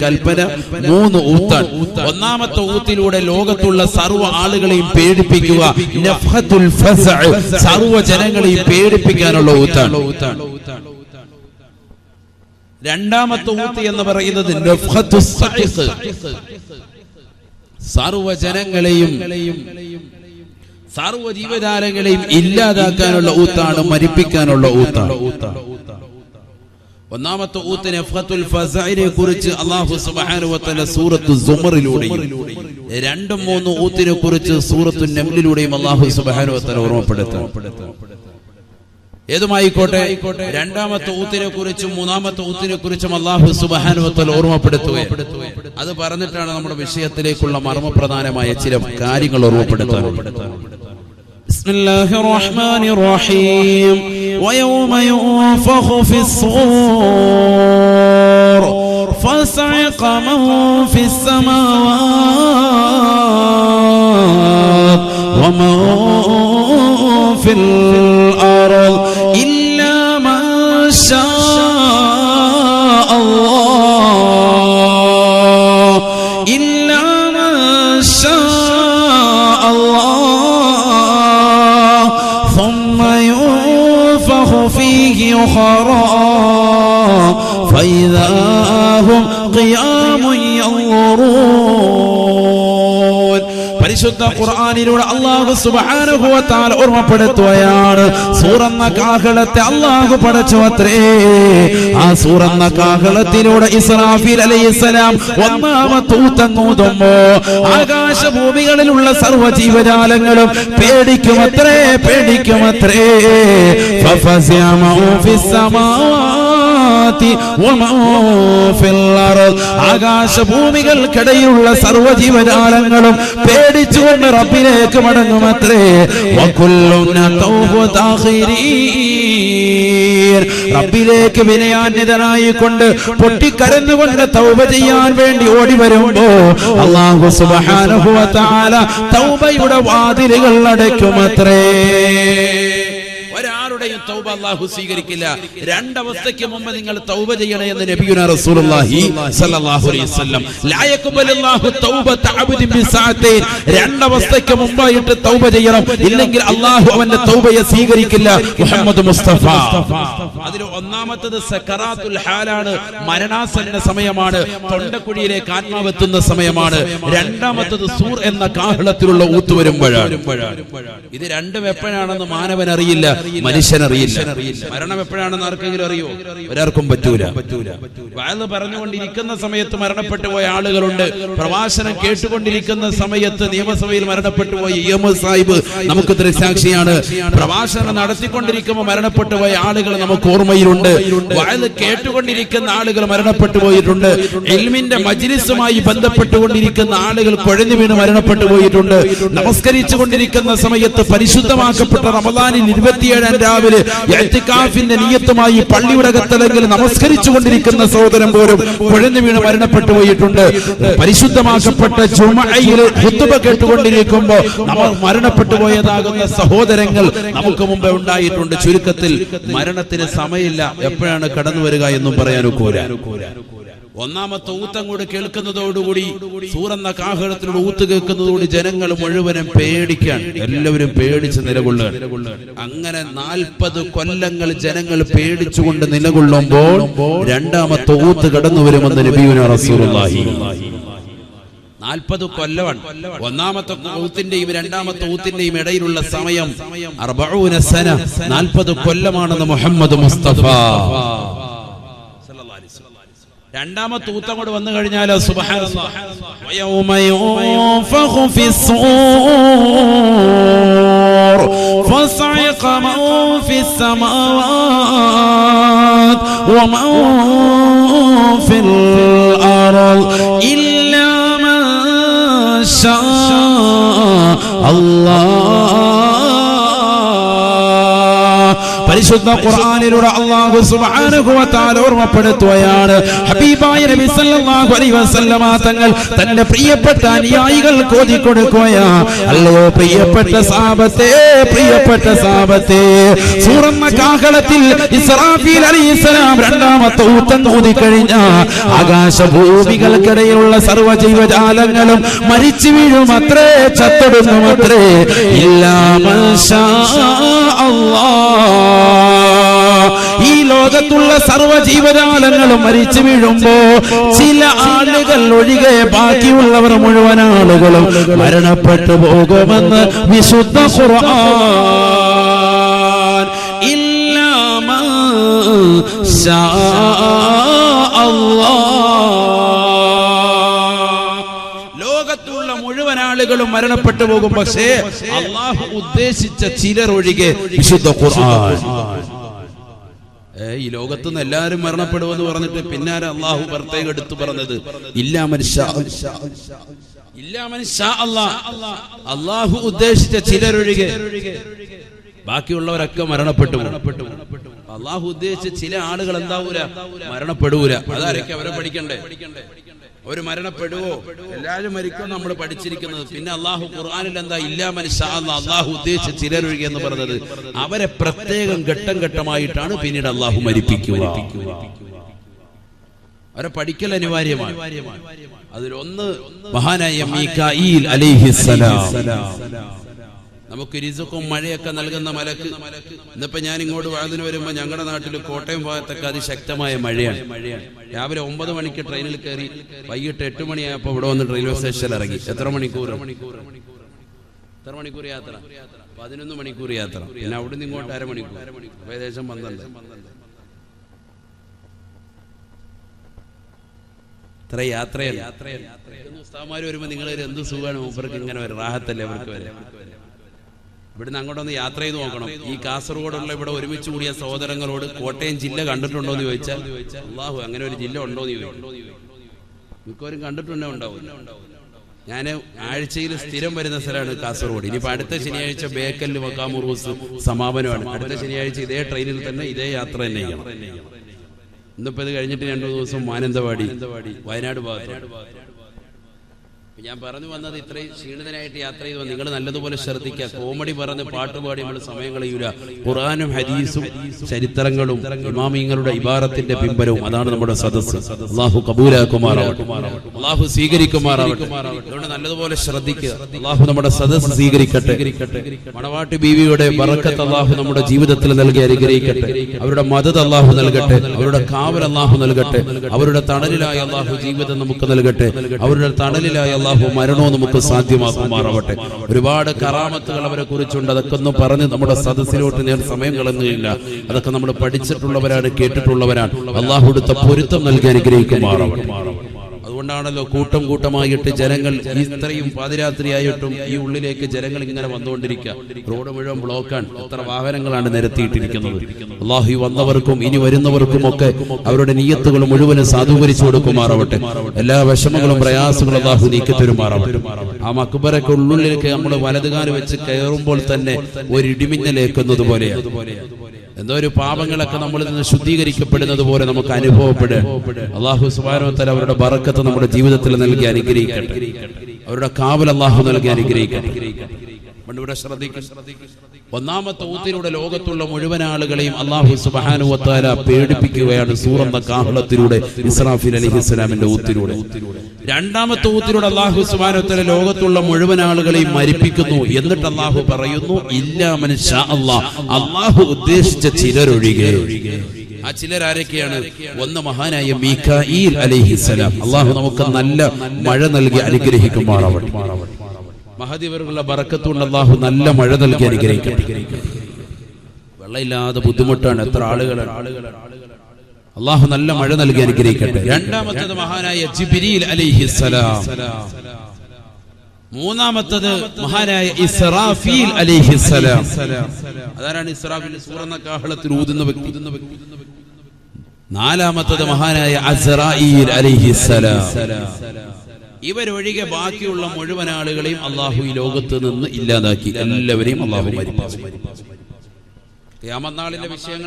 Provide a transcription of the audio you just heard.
കൽപ്പന 3 ഊത്താണ്. ഒന്നാമത്തെ ഊത്തിലൂടെ ലോകത്തുള്ള സർവ്വ ആളുകളെയും പേടിപ്പിക്കുക, നഫ്ഹത്തുൽ ഫസഅ്, സർവ്വ ജനങ്ങളെയും പേടിപ്പിക്കാനുള്ള ഊത്താണ്. രണ്ടാമത്തെ ഊത്ത് എന്ന് പറയുന്നത് നഫ്ഹത്തുസ് സഖ്ഖ്, സർവ്വ ജനങ്ങളെയും സർവ്വ ജീവജാലങ്ങളെയും ഇല്ലാതാക്കാനുള്ള ഊത്താണ്, മരിപ്പിക്കാനുള്ള ഊത്താണ്. ഒന്നാമത്തെ ഊത്ത് നഫ്ഹത്തുൽ ഫസഇനെ കുറിച്ച് അല്ലാഹു സുബ്ഹാനഹു വ തആല സൂറത്തു സുമറിലൂടെയും 2, 3 ഊത്തിനെ കുറിച്ച് സൂറത്തു നംലിലൂടെയും അല്ലാഹു സുബ്ഹാനഹു വ തആല ഓർമ്മപ്പെടുത്തുന്നു. ഏതുമായിക്കോട്ടെ, രണ്ടാമത്തെ ഊത്തിനെ കുറിച്ചും 3ാമത്തെ ഊത്തിനെ കുറിച്ചും അല്ലാഹു സുബ്ഹാനഹു വ തആല ഓർമ്മപ്പെടുത്തുകയാണ്. അത് പറഞ്ഞിട്ടാണ് നമ്മുടെ വിഷയത്തിലേക്കുള്ള മർമ്മപ്രധാനമായ ചില കാര്യങ്ങൾ ഓർമ്മപ്പെടുത്താറുള്ളത്. بسم الله الرحمن الرحيم ويوم ينفخ في الصور فصعق من في السماوات ومن في الأرض إلا من شاء الله إلا من شاء الله ثم ينفخ فيه أخرى فإذا هم قيام ينظرون. പരിശുദ്ധ ഖുർആനിലൂടെ അല്ലാഹു സുബ്ഹാനഹു വ തആല ഓർമ്മപ്പെടുത്തുകയാണ്, സൂറന്ന കാഹളത്തെ അല്ലാഹു പടച്ചു അത്രേ. ആ സൂറന്ന കാഹളത്തിലൂടെ ഇസ്രാഫീൽ അലൈഹിസ്സലാം ഒന്നാമത്തെ ഊതങ്ങൂതുമ്പോ ആകാശഭൂമികളിലുള്ള സർവ്വ ജീവജാലങ്ങളും പേടിക്കുമത്രേ, പേടിക്കുമത്രേ. ഫഫസിഅ മൻ ഫിസ് സമാവാതി വമൻ ഫിൽ അർദ്, ആകാശഭൂമികൾക്കിടയിലുള്ള സർവ്വ ജീവജാലങ്ങളും പേടിച്ചുകൊണ്ട് റബ്ബിലേക്ക് മടങ്ങുമത്രേ. റബ്ബിലേക്ക് വിനയാന്വിതനായിക്കൊണ്ട് പൊട്ടിക്കരഞ്ഞുകൊണ്ട് തൗബ ചെയ്യാൻ വേണ്ടി ഓടി വരുമ്പോ അല്ലാഹു സുബ്ഹാനഹു വ തആല തൗബയുടെ വാതിലുകൾ അടയ്ക്കുമത്രേ. ഒരാളുടെയും തൗബ അല്ലാഹു സ്വീകരിക്കില്ല. രണ്ടവസ്ഥയ്ക്ക് മുമ്പ് നിങ്ങൾ തൗബ ചെയ്യണേ എന്ന് നബിയുനാ റസൂലുള്ളാഹി സ്വല്ലല്ലാഹു അലൈഹി വസല്ലം. ലാ യഖ്ബലുല്ലാഹു തൗബത അബ്ദിൻ ബിസഅതൈൻ, രണ്ടവസ്ഥയ്ക്ക് മുമ്പായിട്ട് തൗബ ചെയ്യണം, ഇല്ലെങ്കിൽ അല്ലാഹു അവന്റെ തൗബയെ സ്വീകരിക്കില്ല. മുഹമ്മദ് മുസ്തഫ. അതിൽ ഒന്നാമത്തേത് സക്കറാത്തുൽ ഹാലാണ്, മരണാസന്ന സമയമാണ്, തൊണ്ടക്കുഴിയിലേക്ക് ആത്മാവെത്തുന്ന സമയമാണ്. രണ്ടാമത്തേത് സൂർ എന്ന കാഹളത്തിലുള്ള ഊത്ത് വരുമ്പോഴാണ്. ഇത് രണ്ടും എപ്പോഴാണെന്ന് മാനവൻ അറിയില്ല, മനുഷ്യനറിയില്ല. മരണം എപ്പോഴാണെന്ന് ആർക്കെങ്കിലും അറിയോ? ഒരാൾക്കും പറ്റൂല. വഅദ് പറഞ്ഞുകൊണ്ടിരിക്കുന്ന സമയത്ത് മരണപ്പെട്ടു പോയ ആളുകളുണ്ട്. പ്രഭാഷണം കേട്ടുകൊണ്ടിരിക്കുന്ന സമയത്ത് നിയമസഭയിൽ മരണപ്പെട്ടു പോയ ഇഎംഎസ് സാഹിബ് നമുക്ക് ദൃക്സാക്ഷിയാണ്. പ്രഭാഷണം നടത്തിക്കൊണ്ടിരിക്കുമ്പോൾ മരണപ്പെട്ടു പോയ ആളുകൾ നമുക്ക് ഓർമ്മയിലുണ്ട്. വഅദ് കേട്ടുകൊണ്ടിരിക്കുന്ന ആളുകൾ മരണപ്പെട്ടു പോയിട്ടുണ്ട്. ഇൽമിന്റെ മജ്ലിസുമായി ബന്ധപ്പെട്ടുകൊണ്ടിരിക്കുന്ന ആളുകൾ കുഴഞ്ഞു വീണ് മരണപ്പെട്ടു പോയിട്ടുണ്ട്. നമസ്കരിച്ചു കൊണ്ടിരിക്കുന്ന സമയത്ത് പരിശുദ്ധമാക്കപ്പെട്ട റമദാനിൽ 27 രാവിലെ ഇഅ്തികാഫിന്റെ നിയ്യത്തുമായി പള്ളിയുടെ അകത്തലെങ്കിൽ നമസ്കരിച്ചു കൊണ്ടിരിക്കുന്ന സഹോദരൻ പോലും കുഴഞ്ഞു വീണ് മരണപ്പെട്ടു പോയിട്ടുണ്ട്. പരിശുദ്ധമാക്കപ്പെട്ട ജുമഅയിൽ ഖുത്ബ കേട്ടുകൊണ്ടിരിക്കുമ്പോൾ നമ്മൾ മരണപ്പെട്ടു പോയതാകുന്ന സഹോദരങ്ങൾ നമുക്ക് മുമ്പേ ഉണ്ടായിട്ടുണ്ട്. ചുരുക്കത്തിൽ മരണത്തിന് സമയമില്ല, എപ്പോഴാണ് കടന്നു വരിക എന്നും പറയാൻ ഒക്കൂല. ഒന്നാമത്തെ ഊത്തങ്ങോട് കേൾക്കുന്നതോടുകൂടി സൂറന്ന കാഹളത്തിലൂടെ ഊത്ത് കേൾക്കുന്നതോടുകൂടി ജനങ്ങൾ മുഴുവനും പേടിക്കാൻ, എല്ലാവരും പേടിച്ച് നിലകൊള്ളുകയാണ്. അങ്ങനെ 40 കൊല്ലങ്ങൾ ജനങ്ങൾ പേടിച്ചുകൊണ്ട് നിലകൊള്ളുമ്പോൾ രണ്ടാമത്തെ ഊത്ത് കടന്നു വരുമെന്ന് നബിയുനാ റസൂലുള്ളാഹി. 40 കൊല്ലമാണ്. ഒന്നാമത്തെ ഊത്തിന്റെയും രണ്ടാമത്തെ ഊത്തിന്റെയും ഇടയിലുള്ള സമയം 40 സന, 40 കൊല്ലമാണെന്ന് മുഹമ്മദ് മുസ്തഫ. രണ്ടാമത്തെ ഊത്ത് അങ്ങോട്ട് വന്നു കഴിഞ്ഞാൽ സുബ്ഹാനല്ലാഹ്, വയൗമ യുൻഫഖു ഫിസ്സൂർ ഫസഅഖ മൻ ഫിസ് സമാവാത് വമൻ ഫിൽ അർദ് ഇല്ലാ മൻ ശാ അല്ലാഹ്. പരിശുദ്ധ ഖുർആനിലൂടെ അല്ലാഹു സുബ്ഹാനഹു വ തആല ഓർമ്മപ്പെടുത്തുകയാണ്. ഹബീബായ നബി സല്ലല്ലാഹു അലൈഹി വസല്ലമ തങ്ങൾ തന്റെ പ്രിയപ്പെട്ട അനുയായികൾക്ക് ഓതി കൊടുക്കുകയാണ്. അല്ലയോ പ്രിയപ്പെട്ട സഹാബത്തെ, പ്രിയപ്പെട്ട സഹാബത്തെ, സൂറന്ന കാഹളത്തിൽ ഇസ്രാഫീൽ അലൈഹിസ്സലാം രണ്ടാമത്തെ ഊത്തൻ ഊതി കഴിഞ്ഞാൽ ആകാശഭൂമികൾക്കിടയിലുള്ള സർവ്വ ജീവജാലങ്ങളും മരിച്ചു വീഴുമത്രേ, ചത്തൊടുങ്ങുമത്രേ. ഇല്ലാ മാഷാ അല്ലാഹ്. ഈ ലോകത്തുള്ള സർവ്വ ജീവജാലങ്ങളും മരിച്ചു വീഴുമ്പോ ചില ആളുകൾ ഒഴികെ ബാക്കിയുള്ളവർ മുഴുവൻ ആളുകളും മരണപ്പെട്ടു പോകുമെന്ന് വിശുദ്ധ ഖുർആൻ. ഇല്ലാ മാഷാ അല്ലാഹ്. ലോകത്തുള്ള മുഴുവൻ ആളുകളും മരണപ്പെട്ടു പോകും, പക്ഷേ അല്ലാഹു ഉദ്ദേശിച്ച ചിലർ ഒഴികെ വിശുദ്ധ ഖുർആൻ. ഈ ലോകത്തുനിന്ന് എല്ലാവരും മരണപ്പെടുമെന്ന് പറഞ്ഞിട്ട് പിന്നാലെ അള്ളാഹു പ്രത്യേകം എടുത്തു പറഞ്ഞത് ഇല്ലാ മൻഷാ അല്ലാഹ്. അള്ളാഹു ഉദ്ദേശിച്ച ചിലരൊഴികെ ബാക്കിയുള്ളവരൊക്കെ മരണപ്പെട്ടു. അള്ളാഹു ഉദ്ദേശിച്ച ചില ആളുകൾ എന്താവൂല, മരണപ്പെടൂല. അതാരൊക്കെ അവരെ പഠിക്കണ്ടേ? അവര് മരണപ്പെടുവോ? എല്ലാവരും മരിക്കും നമ്മൾ പഠിച്ചിരിക്കുന്നത്. പിന്നെ അള്ളാഹു ഖുർആനിൽ എന്താ ഇല്ലാ മൻഷാ അല്ലാഹ്, അള്ളാഹു ഉദ്ദേശിച്ച ചിലരൊഴികെ എന്ന് പറഞ്ഞത് അവരെ പ്രത്യേകം ഘട്ടം ഘട്ടമായിട്ടാണ് പിന്നീട് അള്ളാഹു മരിപ്പിക്കുക. അവരെ പഠിക്കൽ അനിവാര്യമാണ്. അതിലൊന്ന് മഹാനായ മീകാഈൽ അലൈഹിസ്സലാം. നമുക്ക് റിസ്ഖും മഴയൊക്കെ നൽകുന്ന മലക്ക്. ഇന്നിപ്പോ ഞാൻ ഇങ്ങോട്ട് വാതിന് വരുമ്പോ ഞങ്ങളുടെ നാട്ടിൽ കോട്ടയം ഭാഗത്തൊക്കെ അതിശക്തമായ മഴയാണ്. രാവിലെ 9 മണിക്ക് ട്രെയിനിൽ കയറി വൈകിട്ട് 8 മണിയായപ്പോ ഇവിടെ വന്ന് റെയിൽവേ സ്റ്റേഷനിൽ ഇറങ്ങി. എത്ര മണിക്കൂർ യാത്ര? 11 മണിക്കൂർ യാത്ര. പിന്നെ അവിടുന്ന് ഇങ്ങോട്ട് അരമണിക്കൂർ, ഏകദേശം 12. ഇത്ര യാത്രയല്ല. ഉസ്താദ്മാര് വരുമ്പോ നിങ്ങൾ എന്ത് സുഖമാണ് മൂപ്പർക്ക്, ഇങ്ങനെ വരും, റാഹത്തല്ലേ അവർക്ക് വരെ. ഇവിടുന്ന് അങ്ങോട്ടൊന്ന് യാത്ര ചെയ്ത് നോക്കണം. ഈ കാസർഗോഡുള്ള ഇവിടെ ഒരുമിച്ച് കൂടിയ സഹോദരങ്ങളോട് കോട്ടയം ജില്ല കണ്ടിട്ടുണ്ടോ എന്ന് ചോദിച്ചാൽ അല്ലാഹു അങ്ങനെ ഒരു ജില്ല ഉണ്ടോ എന്ന് ചോദിക്കും. മിക്കവരും കണ്ടിട്ടുണ്ടോ? ഉണ്ടാവും. ഞാൻ ആഴ്ചയിൽ സ്ഥിരം വരുന്ന സ്ഥലമാണ് കാസർഗോഡ്. ഇനിയിപ്പോൾ അടുത്ത ശനിയാഴ്ച ബേക്കലിൽ മക്കാമുറൂസ് സമാപനമാണ്. അടുത്ത ശനിയാഴ്ച ഇതേ ട്രെയിനിൽ തന്നെ ഇതേ യാത്ര തന്നെ ചെയ്യണം. ഇന്നിപ്പോൾ ഇത് കഴിഞ്ഞിട്ട് 2 ദിവസം മാനന്തവാടി, വയനാട് ഭാഗത്ത്. ഞാൻ പറഞ്ഞു വന്നത് ഇത്രയും ക്ഷീണിതനായിട്ട് യാത്ര ചെയ്തു. നിങ്ങൾ നല്ലതുപോലെ ശ്രദ്ധിക്കുക. കോമഡി പറഞ്ഞ് പാട്ടുപാടി നമ്മൾ സമയം കളയൂല. ഖുർആനും ഹദീസും ചരിത്രങ്ങളും ഇമാമിങ്ങളുടെ ഇബാറത്തിന്റെ പിമ്പലവും അതാണ് നമ്മുടെ സദസ്സ്. അല്ലാഹു കബൂലാക്കുമാറാവട്ടെ, അല്ലാഹു സ്വീകരിക്കുമാറാവട്ടെ. അതുകൊണ്ട് നല്ലതുപോലെ ശ്രദ്ധിക്കുക. അല്ലാഹു നമ്മുടെ സദസ്സ് സ്വീകരിക്കട്ടെ. മണവാട്ടി ബീവിയുടെ ബറക്കത്ത് അല്ലാഹു നമ്മുടെ ജീവിതത്തിൽ നൽകി അനുഗ്രഹിക്കട്ടെ. അവരുടെ മദദ് അല്ലാഹു നൽകട്ടെ. അവരുടെ കാവൽ അല്ലാഹു നൽകട്ടെ. അവരുടെ തണലിലായ അല്ലാഹു ജീവിതം നമുക്ക് നൽകട്ടെ. അവരുടെ തണലിലായ അല്ലാഹു മരണവും നമുക്ക് സാധ്യമാക്കുമാറാവട്ടെ. ഒരുപാട് കറാമത്തുകൾ അവരെ കുറിച്ചുണ്ട്. അതൊക്കെ ഒന്നും പറഞ്ഞ് നമ്മുടെ സദസ്സിലോട്ട് ഞാൻ സമയം കളഞ്ഞില്ല. അതൊക്കെ നമ്മൾ പഠിച്ചിട്ടുള്ളവരാണ്, കേട്ടിട്ടുള്ളവരാണ്. അല്ലാഹു അടുത്ത പൊരുത്തം നൽകി അനുഗ്രഹിക്കുമാറാവട്ടെ. അതുകൊണ്ടാണല്ലോ കൂട്ടം കൂട്ടമായിട്ട് ജനങ്ങൾ ഇത്രയും പാതിരാത്രിയായിട്ടും ഈ ഉള്ളിലേക്ക് ജനങ്ങൾ ഇങ്ങനെ വന്നുകൊണ്ടിരിക്കുക. റോഡ് മുഴുവൻ ബ്ലോക്കാണ്. എത്ര വാഹനങ്ങളാണ് നിരത്തിയിട്ടിരിക്കുന്നത്. അല്ലാഹു വന്നവർക്കും ഇനി വരുന്നവർക്കും ഒക്കെ അവരുടെ നിയ്യത്തുകൾ മുഴുവനും സാധൂകരിച്ചു കൊടുക്കുമാറാവട്ടെ. എല്ലാ വിഷമങ്ങളും പ്രയാസങ്ങളും അല്ലാഹു നീക്കി തരുമാറാവട്ടെ. ആ മക്ബറയ്ക്ക് ഉള്ളിലേക്ക് നമ്മൾ വലതുകാല് വെച്ച് കയറുമ്പോൾ തന്നെ ഒരു ഇടിമിന്നലേക്കുന്നത് പോലെയാണ്. എന്തോ ഒരു പാപങ്ങളൊക്കെ നമ്മളിൽ നിന്ന് ശുദ്ധീകരിക്കപ്പെടുന്നത് പോലെ നമുക്ക് അനുഭവപ്പെടുക. അല്ലാഹു സുബ്ഹാനഹു വ തആല അവരുടെ ബറക്കത്ത് നമ്മുടെ ജീവിതത്തിൽ നൽകി അനുഗ്രഹിക്കട്ടെ. അവരുടെ കാവൽ അല്ലാഹു നൽകി അനുഗ്രഹിക്കട്ടെ. ഇവിടെ ശ്രദ്ധിക്കുക. ഒന്നാമത്തെ ഊത്തിലൂടെ ലോകത്തുള്ള മുഴുവൻ ആളുകളെയും അല്ലാഹു സുബ്ഹാനഹു വ തആല പേടിപ്പിക്കുകയാണ് സൂറന്ന കാഹളത്തിലൂടെ, ഇസ്രാഫീൽ അലൈഹിസ്സലാമിന്റെ ഊത്തിലൂടെ. രണ്ടാമത്തെ ഊത്തിലൂടെ അല്ലാഹു സുബ്ഹാനഹു വ തആല ലോകത്തുള്ള മുഴുവൻ ആളുകളെയും മരിപ്പിക്കുന്നു. എന്നിട്ട് അല്ലാഹു പറയുന്നു ഇല്ലാ മൻ ശാ അല്ലാഹ്, അല്ലാഹു ഉദ്ദേശിച്ച ചിലരൊഴികെ. ആ ചിലരാരൊക്കെയാണ്? ഒന്ന് മഹാനായ മീകാഈൽ അലൈഹിസ്സലാം. അല്ലാഹു നമുക്ക് നല്ല മഴ നൽകി അനുഗ്രഹിക്കുമാറാവട്ടെ. മഹദിവറുകളുടെ ബറക്കത്തുകൊണ്ട് അല്ലാഹു നല്ല മഴ നൽകി അനുഗ്രഹിക്കട്ടെ. വെള്ളമില്ലാതെ ബുദ്ധിമുട്ടാണ് എത്ര ആളുകളാണ്. അല്ലാഹു നല്ല മഴ നൽകി അനുഗ്രഹിക്കട്ടെ. രണ്ടാമത്തേത് മഹാനായ ജിബ്രീൽ അലൈഹിസ്സലാം. മൂന്നാമത്തേത് മഹാനായ ഇസ്രാഫീൽ അലൈഹിസ്സലാം. അതാരാണ് ഇസ്രാഫീൽ? സൂറന്ന കാഹളത്തിൽ ഊതുന്ന വ്യക്തി. നാലാമത്തേത് മഹാനായ അസ്റായീൽ അലൈഹിസ്സലാം. ഇവരൊഴികെ ബാക്കിയുള്ള മുഴുവൻ ആളുകളെയും അല്ലാഹു ഈ ലോകത്ത് നിന്ന് ഇല്ലാതാക്കി. എല്ലാവരെയും അല്ലാഹു മരിപ്പിച്ചു. ഖിയാമത്ത് നാളിന്റെ വിഷയങ്ങൾ